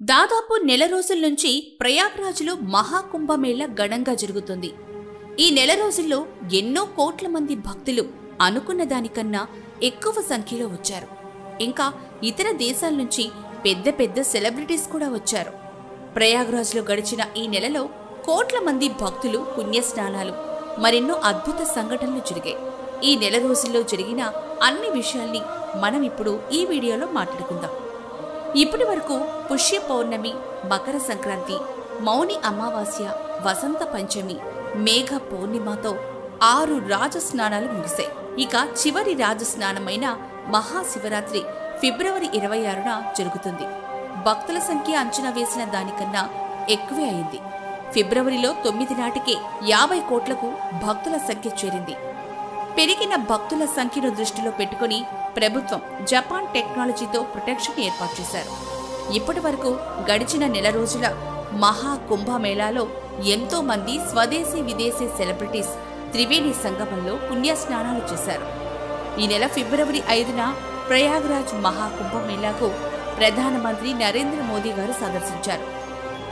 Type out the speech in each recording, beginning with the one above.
దాదాపు నెల రోజుల నుంచి ప్రయాగ్రాజ్లో మహాకుంభమేళ ఘనంగా జరుగుతుంది. ఈ నెల రోజుల్లో ఎన్నో కోట్ల మంది భక్తులు అనుకున్న దానికన్నా ఎక్కువ సంఖ్యలో వచ్చారు. ఇంకా ఇతర దేశాల నుంచి పెద్ద పెద్ద సెలబ్రిటీస్ కూడా వచ్చారు. ప్రయాగ్రాజ్లో గడిచిన ఈ నెలలో కోట్ల మంది భక్తులు పుణ్యస్నానాలు, మరెన్నో అద్భుత సంఘటనలు జరిగాయి. ఈ నెల రోజుల్లో జరిగిన అన్ని విషయాల్ని మనం ఇప్పుడు ఈ వీడియోలో మాట్లాడుకుందాం. ఇప్పటి వరకు పుష్య పౌర్ణమి, మకర సంక్రాంతి, మౌని అమావాస్య, వసంత పంచమి, మేఘ పౌర్ణిమతో 6 రాజస్నానాలు ముగిశాయి. ఇక చివరి రాజస్నానమైన మహాశివరాత్రి ఫిబ్రవరి 26న జరుగుతుంది. భక్తుల సంఖ్య అంచనా వేసిన దానికన్నా ఎక్కువే అయింది. ఫిబ్రవరిలో 9 నాటికే 50 కోట్లకు భక్తుల సంఖ్య చేరింది. పెరిగిన భక్తుల సంఖ్యను దృష్టిలో పెట్టుకుని ప్రభుత్వం జపాన్ టెక్నాలజీతో ప్రొటెక్షన్ ఏర్పాటు చేశారు. ఇప్పటి వరకు గడిచిన నెల రోజుల మహాకుంభమేళాలో ఎంతో మంది స్వదేశీ విదేశీ సెలబ్రిటీస్ త్రివేణి సంగమంలో పుణ్యస్నానాలు చేశారు. ఈ నెల ఫిబ్రవరి 5న ప్రయాగ్రాజ్ మహాకుంభమేళాకు ప్రధానమంత్రి నరేంద్ర మోదీ గారు సందర్శించారు.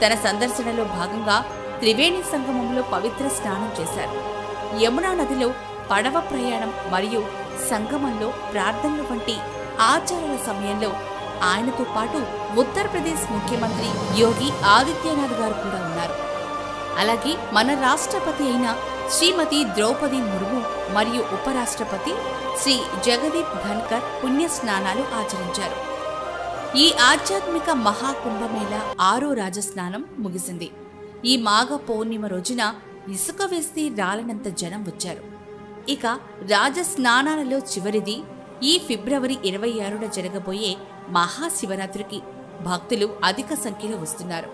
తన సందర్శనలో భాగంగా త్రివేణి సంగమంలో పవిత్ర స్నానం చేశారు. యమునా నదిలో పడవ ప్రయాణం మరియు సంగమంలో ప్రార్థనలు వంటి ఆచారాల సమయంలో ఆయనతో పాటు ఉత్తరప్రదేశ్ ముఖ్యమంత్రి యోగి ఆదిత్యనాథ్ గారు కూడా ఉన్నారు. అలాగే మన రాష్ట్రపతి అయిన శ్రీమతి ద్రౌపది ముర్ము మరియు ఉపరాష్ట్రపతి శ్రీ జగదీప్ ధన్కర్ పుణ్య స్నానాలు ఆచరించారు. ఈ ఆధ్యాత్మిక మహాకుంభమేళ 6వ రాజస్నానం ముగిసింది. ఈ మాఘ పౌర్ణిమ రోజున ఇసుక వేసి రాలనంత జనం వచ్చారు. ఇక రాజస్నానాలలో చివరిది ఈ ఫిబ్రవరి 26న జరగబోయే మహాశివరాత్రికి భక్తులు అధిక సంఖ్యలో వస్తున్నారు.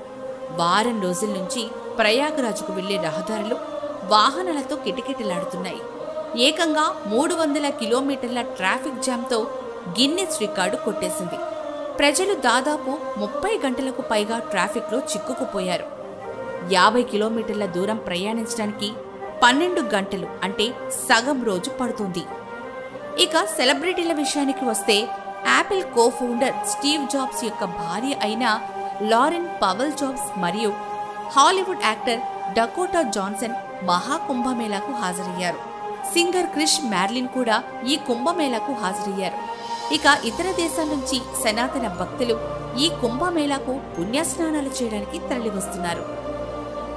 వారం రోజుల నుంచి ప్రయాగరాజ్కు వెళ్లే రహదారులు వాహనాలతో కిటకిటలాడుతున్నాయి. ఏకంగా 300 కిలోమీటర్ల ట్రాఫిక్ జామ్తో గిన్నెస్ రికార్డు కొట్టేసింది. ప్రజలు దాదాపు 30 గంటలకు పైగా ట్రాఫిక్లో చిక్కుకుపోయారు. 50 కిలోమీటర్ల దూరం ప్రయాణించడానికి 12 గంటలు అంటే సగం రోజు పడుతుంది. ఇక సెలబ్రిటీల విషయానికి వస్తే యాపిల్ కో-ఫౌండర్ స్టీవ్ జాబ్స్ యొక్క భార్య అయిన లారెన్ పవెల్ జాబ్స్ మరియు హాలీవుడ్ యాక్టర్ డకోటా జాన్సన్ మహాకుంభమేళాకు హాజరయ్యారు. సింగర్ క్రిష్ మ్యార్లిన్ కూడా ఈ కుంభమేళాకు హాజరయ్యారు. ఇక ఇతర దేశాల నుంచి సనాతన భక్తులు ఈ కుంభమేళాకు పుణ్యస్నానాలు చేయడానికి తరలివస్తున్నారు.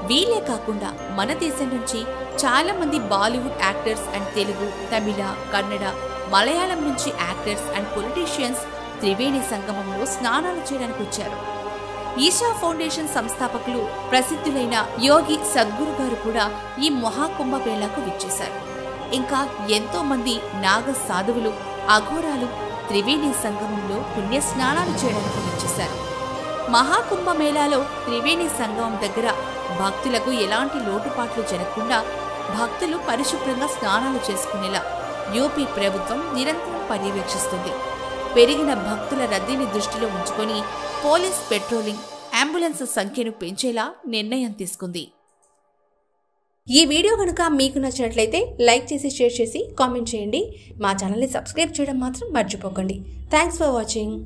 వీలే కాకుండా మన దేశం నుంచి చాలా మంది బాలీవుడ్ యాక్టర్స్ అండ్ తెలుగు, తమిళ, కన్నడ, మలయాళం నుంచి యాక్టర్స్ అండ్ పొలిటీషియన్స్ త్రివేణి సంగమంలో స్నానాలు చేయడానికి వచ్చారు. ఈషా ఫౌండేషన్ సంస్థాపకులు ప్రసిద్ధులైన యోగి సద్గురు గారు కూడా ఈ మహాకుంభమేళాకు విచ్చేశారు. ఇంకా ఎంతో మంది నాగ సాధువులు, అఘోరాలు త్రివేణి సంగమంలో పుణ్య స్నానాలు చేయడానికి విచ్చేశారు. మహాకుంభమేళాలో త్రివేణి సంగమం దగ్గర భక్తులకు ఎలాంటి లోటుపాట్లు జరగకుండా భక్తులు పరిశుభ్రంగా స్నానాలు చేసుకునేలా యూపీ ప్రభుత్వం నిరంతరం పర్యవేక్షిస్తుంది. పెరిగిన భక్తుల రద్దీని దృష్టిలో ఉంచుకొని పోలీస్ పెట్రోలింగ్, అంబులెన్స్ సంఖ్యను పెంచేలా నిర్ణయం తీసుకుంది. ఈ వీడియో కనుక మీకు నచ్చినట్లయితే లైక్ చేసి, షేర్ చేసి, కామెంట్ చేయండి. మా ఛానల్ని సబ్స్క్రైబ్ చేయడం మాత్రం మర్చిపోకండి. Thanks for watching.